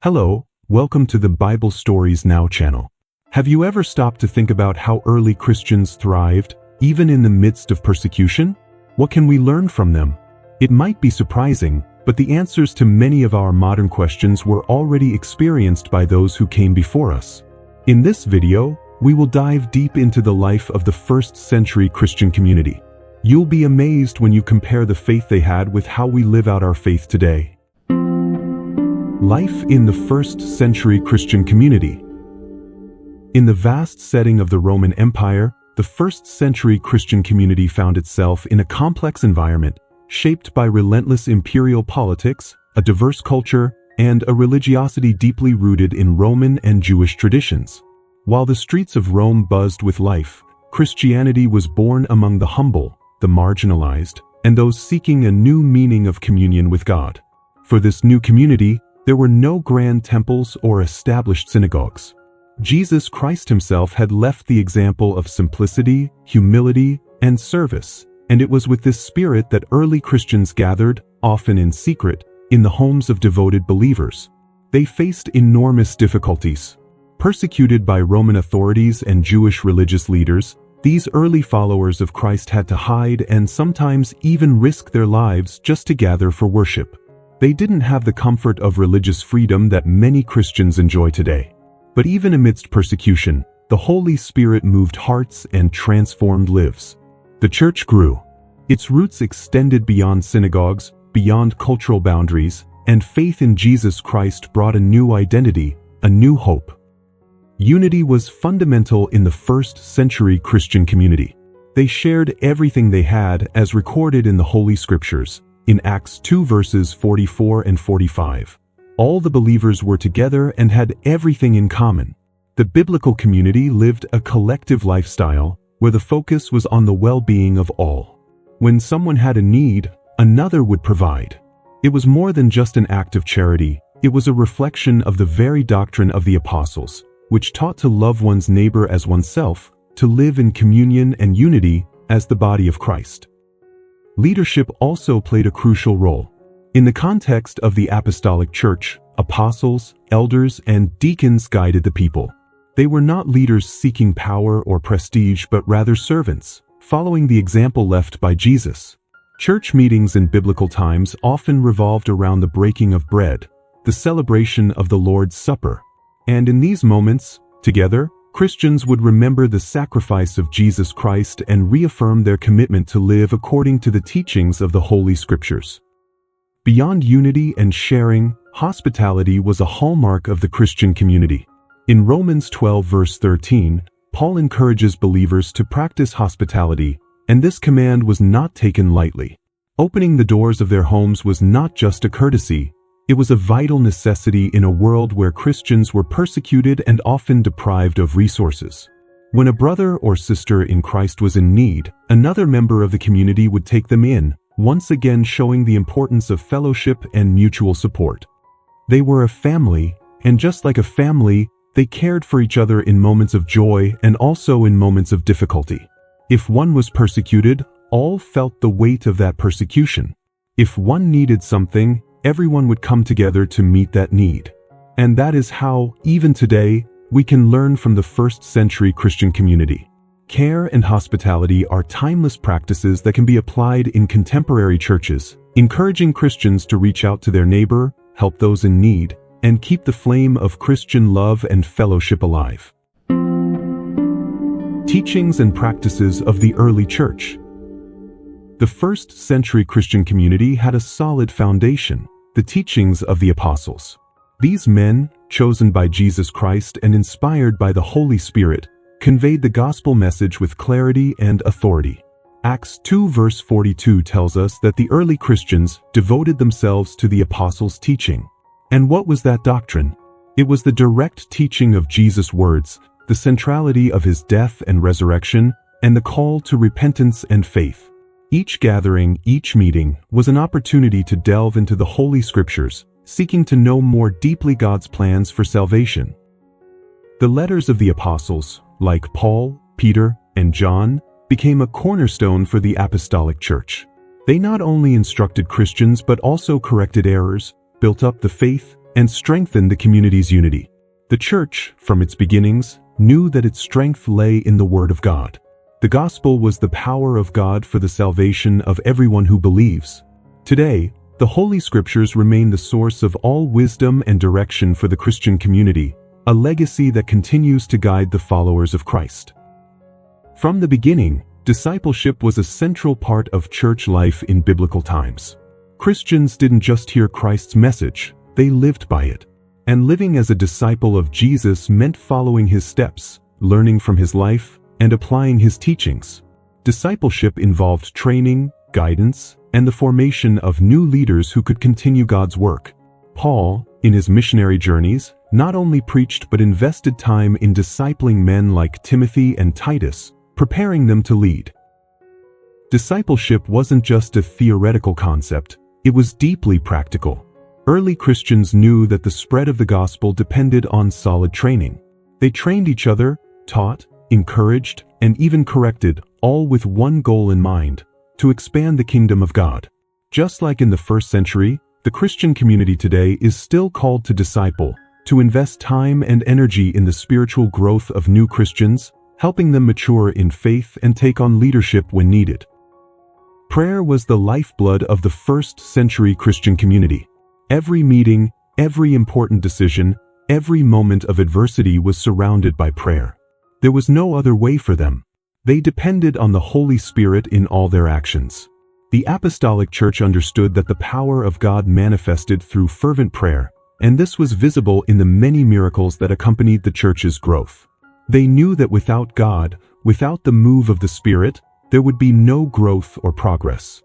Hello, welcome to the Bible Stories Now channel. Have you ever stopped to think about how early Christians thrived, even in the midst of persecution? What can we learn from them? It might be surprising, but the answers to many of our modern questions were already experienced by those who came before us. In this video, we will dive deep into the life of the first-century Christian community. You'll be amazed when you compare the faith they had with how we live out our faith today. Life in the first-century Christian community. In the vast setting of the Roman Empire, the first-century Christian community found itself in a complex environment, shaped by relentless imperial politics, a diverse culture, and a religiosity deeply rooted in Roman and Jewish traditions. While the streets of Rome buzzed with life, Christianity was born among the humble, the marginalized, and those seeking a new meaning of communion with God. For this new community, there were no grand temples or established synagogues. Jesus Christ himself had left the example of simplicity, humility, and service, and it was with this spirit that early Christians gathered, often in secret, in the homes of devoted believers. They faced enormous difficulties. Persecuted by Roman authorities and Jewish religious leaders, these early followers of Christ had to hide and sometimes even risk their lives just to gather for worship. They didn't have the comfort of religious freedom that many Christians enjoy today. But even amidst persecution, the Holy Spirit moved hearts and transformed lives. The church grew. Its roots extended beyond synagogues, beyond cultural boundaries, and faith in Jesus Christ brought a new identity, a new hope. Unity was fundamental in the first-century Christian community. They shared everything they had as recorded in the Holy Scriptures. In Acts 2 verses 44 and 45, all the believers were together and had everything in common. The biblical community lived a collective lifestyle where the focus was on the well-being of all. When someone had a need, another would provide. It was more than just an act of charity, it was a reflection of the very doctrine of the apostles, which taught to love one's neighbor as oneself, to live in communion and unity as the body of Christ. Leadership also played a crucial role. In the context of the apostolic church, apostles, elders, and deacons guided the people. They were not leaders seeking power or prestige but rather servants, following the example left by Jesus. Church meetings in biblical times often revolved around the breaking of bread, the celebration of the Lord's Supper. And in these moments, together, Christians would remember the sacrifice of Jesus Christ and reaffirm their commitment to live according to the teachings of the Holy Scriptures. Beyond unity and sharing, hospitality was a hallmark of the Christian community. In Romans 12 verse 13, Paul encourages believers to practice hospitality, and this command was not taken lightly. Opening the doors of their homes was not just a courtesy, it was a vital necessity in a world where Christians were persecuted and often deprived of resources. When a brother or sister in Christ was in need, another member of the community would take them in, once again showing the importance of fellowship and mutual support. They were a family, and just like a family, they cared for each other in moments of joy and also in moments of difficulty. If one was persecuted, all felt the weight of that persecution. If one needed something, everyone would come together to meet that need. And that is how, even today, we can learn from the first-century Christian community. Care and hospitality are timeless practices that can be applied in contemporary churches, encouraging Christians to reach out to their neighbor, help those in need, and keep the flame of Christian love and fellowship alive. Teachings and practices of the early church. The first-century Christian community had a solid foundation. The teachings of the apostles. These men, chosen by Jesus Christ and inspired by the Holy Spirit, conveyed the gospel message with clarity and authority. Acts 2 verse 42 tells us that the early Christians devoted themselves to the apostles' teaching. And what was that doctrine? It was the direct teaching of Jesus' words, the centrality of his death and resurrection, and the call to repentance and faith. Each gathering, each meeting, was an opportunity to delve into the Holy Scriptures, seeking to know more deeply God's plans for salvation. The letters of the apostles, like Paul, Peter, and John, became a cornerstone for the apostolic church. They not only instructed Christians but also corrected errors, built up the faith, and strengthen the community's unity. The church, from its beginnings, knew that its strength lay in the Word of God. The gospel was the power of God for the salvation of everyone who believes. Today, the Holy Scriptures remain the source of all wisdom and direction for the Christian community, a legacy that continues to guide the followers of Christ. From the beginning, discipleship was a central part of church life in biblical times. Christians didn't just hear Christ's message, they lived by it. And living as a disciple of Jesus meant following his steps, learning from his life, and applying his teachings. Discipleship involved training, guidance, and the formation of new leaders who could continue God's work. Paul, in his missionary journeys, not only preached but invested time in discipling men like Timothy and Titus, preparing them to lead. Discipleship wasn't just a theoretical concept, it was deeply practical. Early Christians knew that the spread of the gospel depended on solid training. They trained each other, taught, encouraged, and even corrected, all with one goal in mind: to expand the kingdom of God. Just like in the first century, the Christian community today is still called to disciple, to invest time and energy in the spiritual growth of new Christians, helping them mature in faith and take on leadership when needed. Prayer was the lifeblood of the first century Christian community. Every meeting, every important decision, every moment of adversity was surrounded by prayer. There was no other way for them. They depended on the Holy Spirit in all their actions. The apostolic church understood that the power of God manifested through fervent prayer, and this was visible in the many miracles that accompanied the church's growth. They knew that without God, without the move of the Spirit, there would be no growth or progress.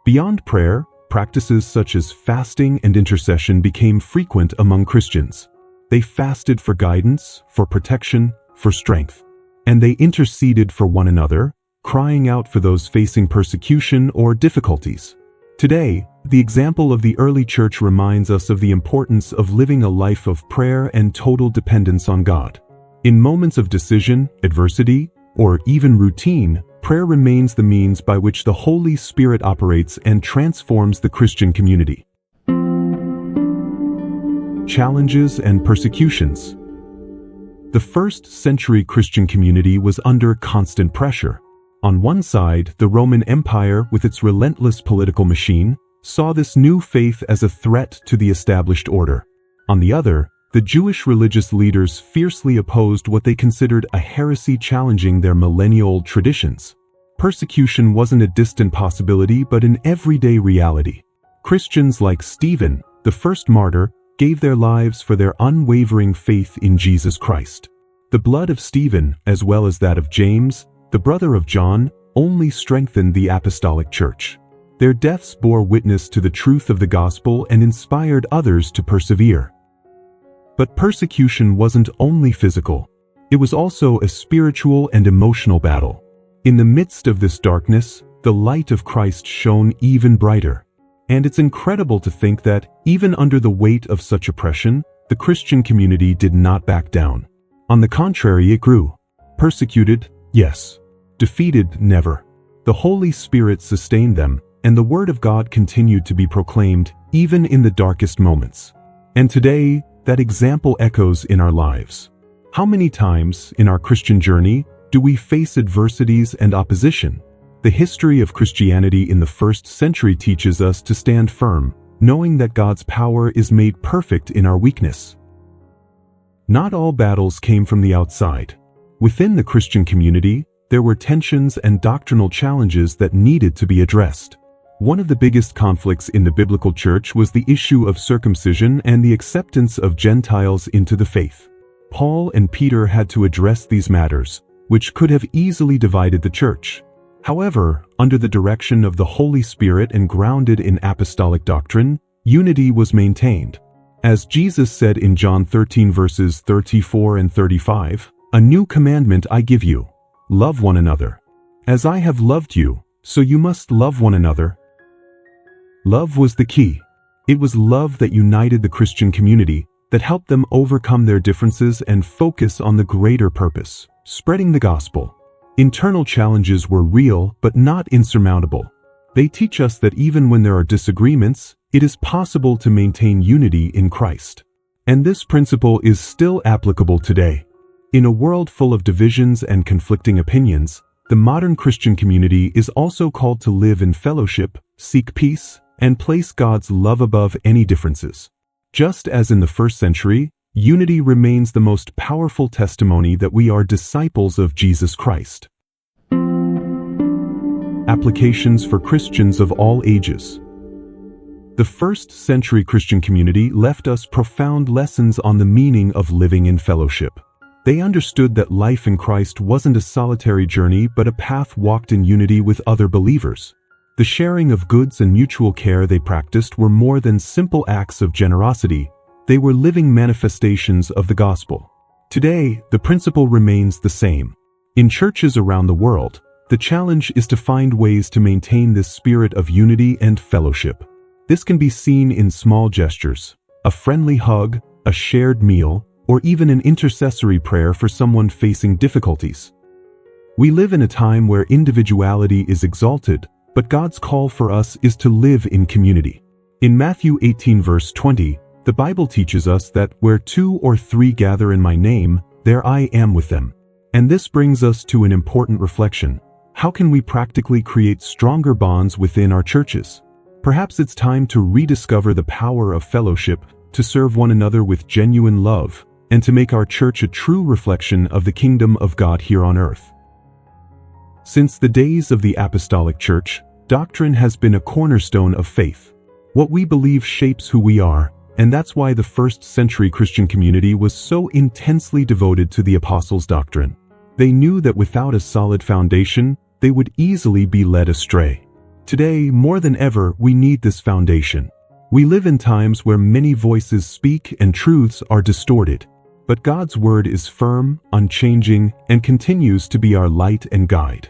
Beyond prayer, practices such as fasting and intercession became frequent among Christians. They fasted for guidance, for protection, for strength. And they interceded for one another, crying out for those facing persecution or difficulties. Today, the example of the early church reminds us of the importance of living a life of prayer and total dependence on God. In moments of decision, adversity, or even routine, prayer remains the means by which the Holy Spirit operates and transforms the Christian community. Challenges and persecutions. The first century Christian community was under constant pressure. On one side, the Roman Empire, with its relentless political machine, saw this new faith as a threat to the established order. On the other, the Jewish religious leaders fiercely opposed what they considered a heresy challenging their millennial-old traditions. Persecution wasn't a distant possibility but an everyday reality. Christians like Stephen, the first martyr, gave their lives for their unwavering faith in Jesus Christ. The blood of Stephen, as well as that of James, the brother of John, only strengthened the apostolic church. Their deaths bore witness to the truth of the gospel and inspired others to persevere. But persecution wasn't only physical. It was also a spiritual and emotional battle. In the midst of this darkness, the light of Christ shone even brighter. And it's incredible to think that, even under the weight of such oppression, the Christian community did not back down. On the contrary, it grew. Persecuted, yes. Defeated, never. The Holy Spirit sustained them, and the Word of God continued to be proclaimed, even in the darkest moments. And today, that example echoes in our lives. How many times, in our Christian journey, do we face adversities and opposition? The history of Christianity in the first century teaches us to stand firm, knowing that God's power is made perfect in our weakness. Not all battles came from the outside. Within the Christian community, there were tensions and doctrinal challenges that needed to be addressed. One of the biggest conflicts in the biblical church was the issue of circumcision and the acceptance of Gentiles into the faith. Paul and Peter had to address these matters, which could have easily divided the church. However, under the direction of the Holy Spirit and grounded in apostolic doctrine, unity was maintained. As Jesus said in John 13 verses 34 and 35, "A new commandment I give you, love one another. As I have loved you, so you must love one another." Love was the key. It was love that united the Christian community, that helped them overcome their differences and focus on the greater purpose, spreading the gospel. Internal challenges were real but not insurmountable. They teach us that even when there are disagreements, It is possible to maintain unity in Christ. And this principle is still applicable today. In a world full of divisions and conflicting opinions, the modern Christian community is also called to live in fellowship, seek peace, and place God's love above any differences. Just as in the first century, unity remains the most powerful testimony that we are disciples of Jesus Christ. Applications for Christians of all ages. The first century Christian community left us profound lessons on the meaning of living in fellowship. They understood that life in Christ wasn't a solitary journey but a path walked in unity with other believers. The sharing of goods and mutual care they practiced were more than simple acts of generosity. They were living manifestations of the gospel. Today, the principle remains the same. In churches around the world, the challenge is to find ways to maintain this spirit of unity and fellowship. This can be seen in small gestures, a friendly hug, a shared meal, or even an intercessory prayer for someone facing difficulties. We live in a time where individuality is exalted, but God's call for us is to live in community. In Matthew 18 verse 20, the Bible teaches us that where 2 or 3 gather in my name, there I am with them. And this brings us to an important reflection. How can we practically create stronger bonds within our churches? Perhaps it's time to rediscover the power of fellowship, to serve one another with genuine love, and to make our church a true reflection of the kingdom of God here on earth. Since the days of the apostolic church, doctrine has been a cornerstone of faith. What we believe shapes who we are, and that's why the first century Christian community was so intensely devoted to the apostles' doctrine. They knew that without a solid foundation, they would easily be led astray. Today, more than ever, we need this foundation. We live in times where many voices speak and truths are distorted. But God's word is firm, unchanging, and continues to be our light and guide.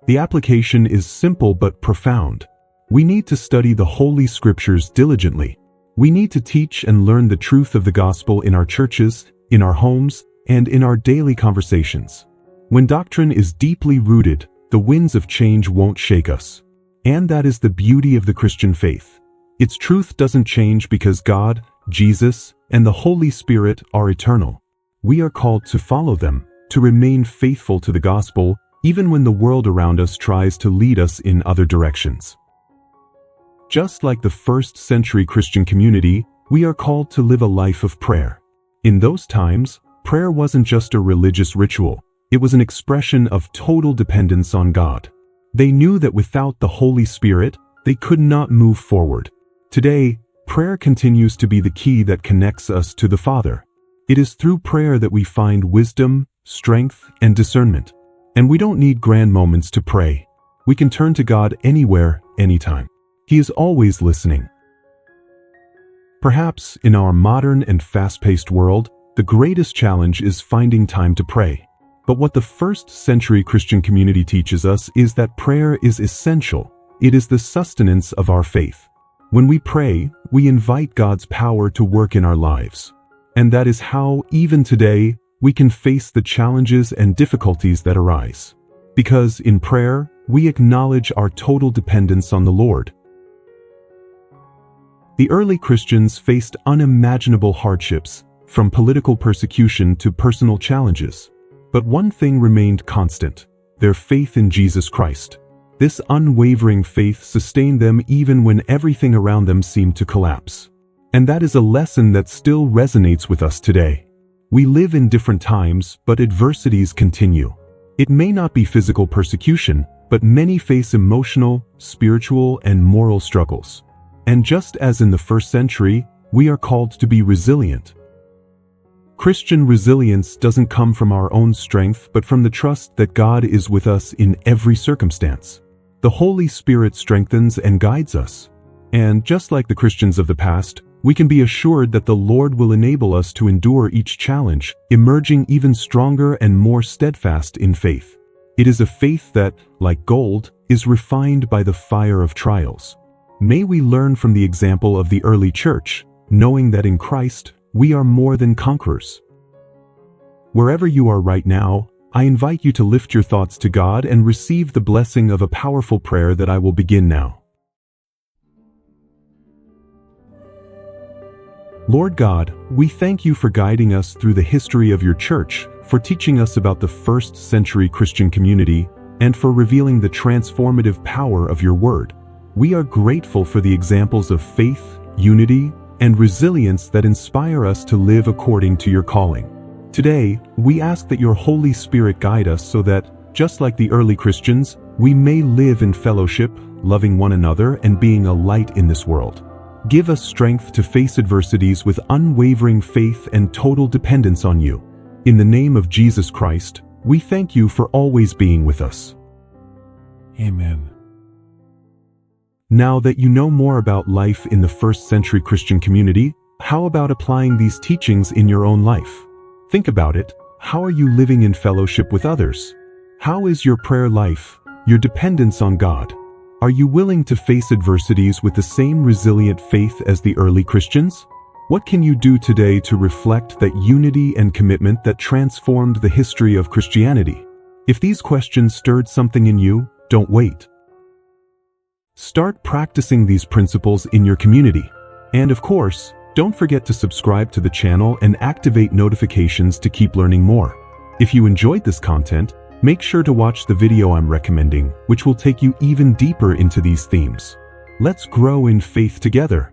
The application is simple but profound. We need to study the Holy Scriptures diligently. We need to teach and learn the truth of the gospel in our churches, in our homes, and in our daily conversations. When doctrine is deeply rooted, the winds of change won't shake us. And that is the beauty of the Christian faith. Its truth doesn't change because God, Jesus, and the Holy Spirit are eternal. We are called to follow them, to remain faithful to the gospel, even when the world around us tries to lead us in other directions. Just like the first century Christian community, we are called to live a life of prayer. In those times, prayer wasn't just a religious ritual, it was an expression of total dependence on God. They knew that without the Holy Spirit, they could not move forward. Today, prayer continues to be the key that connects us to the Father. It is through prayer that we find wisdom, strength, and discernment. And we don't need grand moments to pray. We can turn to God anywhere, anytime. He is always listening. Perhaps in our modern and fast-paced world, the greatest challenge is finding time to pray. But what the first century Christian community teaches us is that prayer is essential. It is the sustenance of our faith. When we pray, we invite God's power to work in our lives. And that is how, even today, we can face the challenges and difficulties that arise. Because in prayer, we acknowledge our total dependence on the Lord. The early Christians faced unimaginable hardships, from political persecution to personal challenges. But one thing remained constant: their faith in Jesus Christ. This unwavering faith sustained them even when everything around them seemed to collapse. And that is a lesson that still resonates with us today. We live in different times, but adversities continue. It may not be physical persecution, but many face emotional, spiritual, and moral struggles. And just as in the first century, we are called to be resilient. Christian resilience doesn't come from our own strength, but from the trust that God is with us in every circumstance. The Holy Spirit strengthens and guides us. And just like the Christians of the past, we can be assured that the Lord will enable us to endure each challenge, emerging even stronger and more steadfast in faith. It is a faith that, like gold, is refined by the fire of trials. May we learn from the example of the early church, knowing that in Christ, we are more than conquerors. Wherever you are right now, I invite you to lift your thoughts to God and receive the blessing of a powerful prayer that I will begin now. Lord God, we thank you for guiding us through the history of your church, for teaching us about the first-century Christian community, and for revealing the transformative power of your word. We are grateful for the examples of faith, unity, and resilience that inspire us to live according to your calling. Today, we ask that your Holy Spirit guide us so that, just like the early Christians, we may live in fellowship, loving one another and being a light in this world. Give us strength to face adversities with unwavering faith and total dependence on you. In the name of Jesus Christ, we thank you for always being with us. Amen. Now that you know more about life in the first-century Christian community, how about applying these teachings in your own life? Think about it. How are you living in fellowship with others? How is your prayer life, your dependence on God? Are you willing to face adversities with the same resilient faith as the early Christians? What can you do today to reflect that unity and commitment that transformed the history of Christianity? If these questions stirred something in you, don't wait. Start practicing these principles in your community. And of course, don't forget to subscribe to the channel and activate notifications to keep learning more. If you enjoyed this content, make sure to watch the video I'm recommending, which will take you even deeper into these themes. Let's grow in faith together.